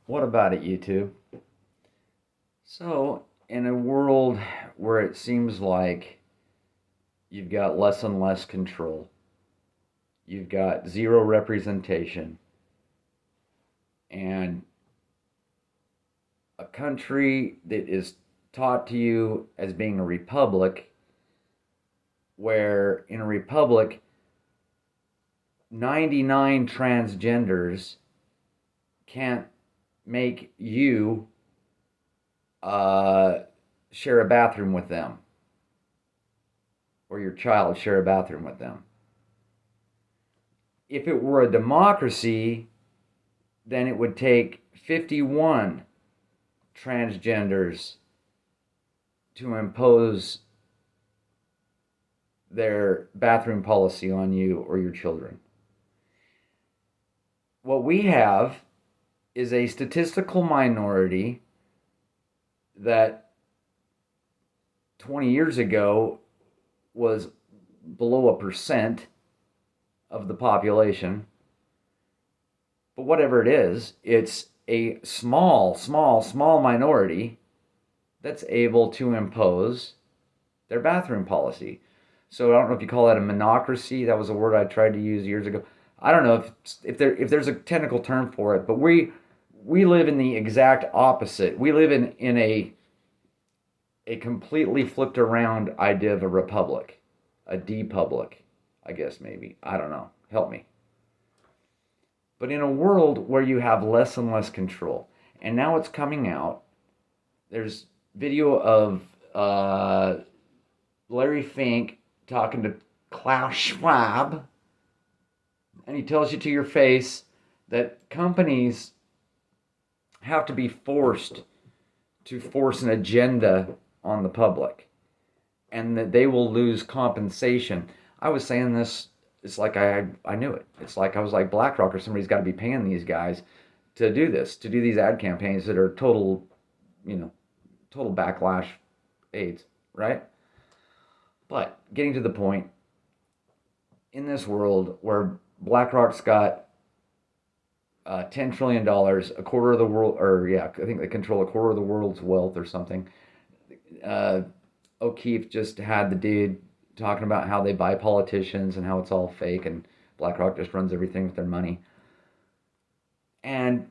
What about it, YouTube? So, in a world where it seems like you've got less and less control, you've got zero representation, and a country that is taught to you as being a republic, where in a republic, 99 transgenders can't make you uh, share a bathroom with them or your child share a bathroom with them. If it were a democracy, then it would take 51 transgenders to impose their bathroom policy on you or your children. What we have is a statistical minority that 20 years ago was below a percent of the population. But whatever it is, it's a small minority that's able to impose their bathroom policy. So I don't know if you call that a monocracy. That was a word I tried to use years ago. I don't know if there's a technical term for it, but we live in the exact opposite. We live in a completely flipped around idea of a republic, a depublic, I guess maybe. I don't know. Help me. But in a world where you have less and less control, and now it's coming out, there's video of Larry Fink talking to Klaus Schwab, and he tells you to your face that companies have to be forced to force an agenda on the public and that they will lose compensation. I was saying this, it's like I knew it. It's like I was like BlackRock or somebody's got to be paying these guys to do this, to do these ad campaigns that are total, total backlash aids, right? But getting to the point, in this world where BlackRock's got $10 trillion, a quarter of the world, or yeah, I think they control a quarter of the world's wealth or something. Uh, O'Keefe just had the dude talking about how they buy politicians and how it's all fake, and BlackRock just runs everything with their money. And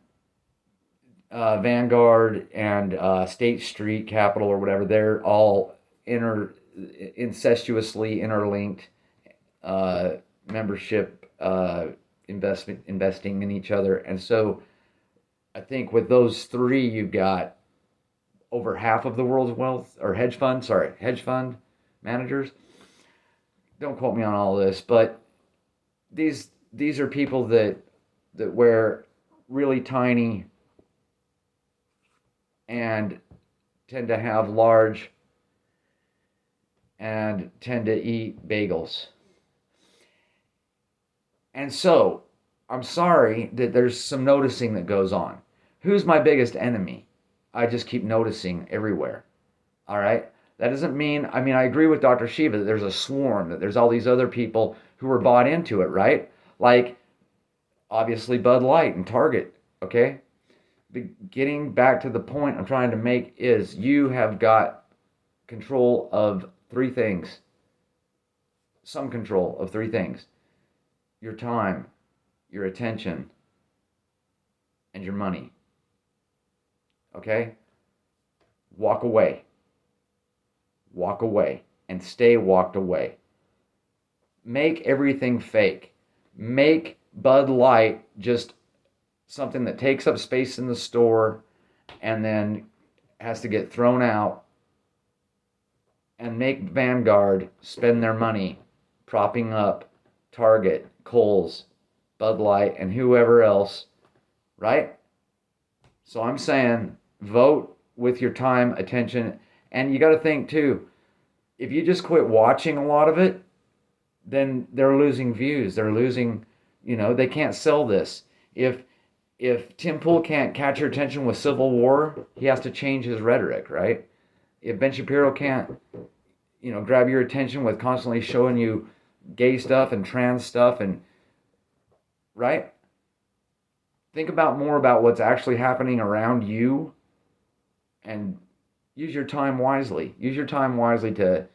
Vanguard and State Street Capital or whatever, they're all incestuously interlinked uh, membership investing in each other. And so I think with those three, you've got over half of the world's wealth, or hedge fund managers. Don't quote me on all this, but these are people that wear really tiny and tend to have large and tend to eat bagels. And so, I'm sorry that there's some noticing that goes on. Who's my biggest enemy? I just keep noticing everywhere. All right? That doesn't mean, I agree with Dr. Shiva that there's a swarm, that there's all these other people who are bought into it, right? Like, obviously, Bud Light and Target, okay? But getting back to the point I'm trying to make is you have got control of three things. Some control of three things: your time, your attention, and your money. Okay? Walk away. Walk away. And stay walked away. Make everything fake. Make Bud Light just something that takes up space in the store and then has to get thrown out, and make Vanguard spend their money propping up Target, Kohl's, Bud Light, and whoever else, right? So I'm saying vote with your time, attention, and you got to think too, if you just quit watching a lot of it, then they're losing views. They're losing, they can't sell this. If Tim Pool can't catch your attention with Civil War, he has to change his rhetoric, right? If Ben Shapiro can't, grab your attention with constantly showing you gay stuff and trans stuff, and right? Think about more about what's actually happening around you and use your time wisely. Use your time wisely to,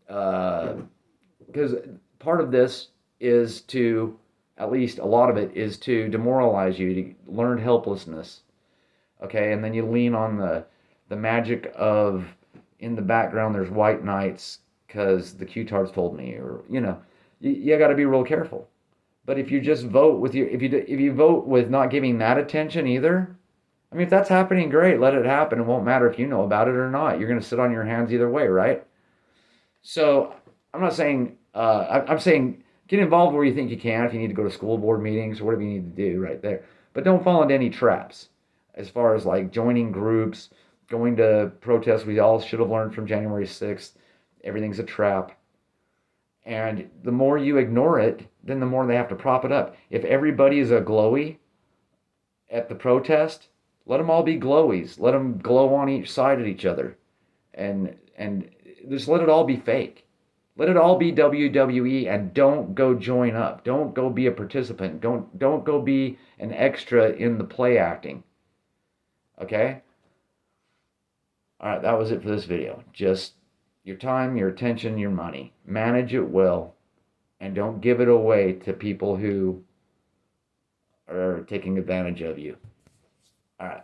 because part of this is to, at least a lot of it is to demoralize you, to learn helplessness. Okay, and then you lean on the magic of in the background there's white knights because the Q-tards told me, or you got to be real careful. But if you just vote with your if you vote with not giving that attention either, I mean, if that's happening, great, let it happen. It won't matter if you know about it or not. You're going to sit on your hands either way, right? So I'm not saying I'm saying get involved where you think you can. If you need to go to school board meetings or whatever you need to do, right there. But don't fall into any traps as far as like joining groups, going to protests. We all should have learned from January 6th. Everything's a trap. And the more you ignore it, then the more they have to prop it up. If everybody is a glowy at the protest, let them all be glowies. Let them glow on each side at each other, and just let it all be fake. Let it all be WWE, and don't go join up. Don't go be a participant. Don't go be an extra in the play acting. Okay? All right, that was it for this video. Just your time, your attention, your money. Manage it well, and don't give it away to people who are taking advantage of you. All right.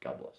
God bless.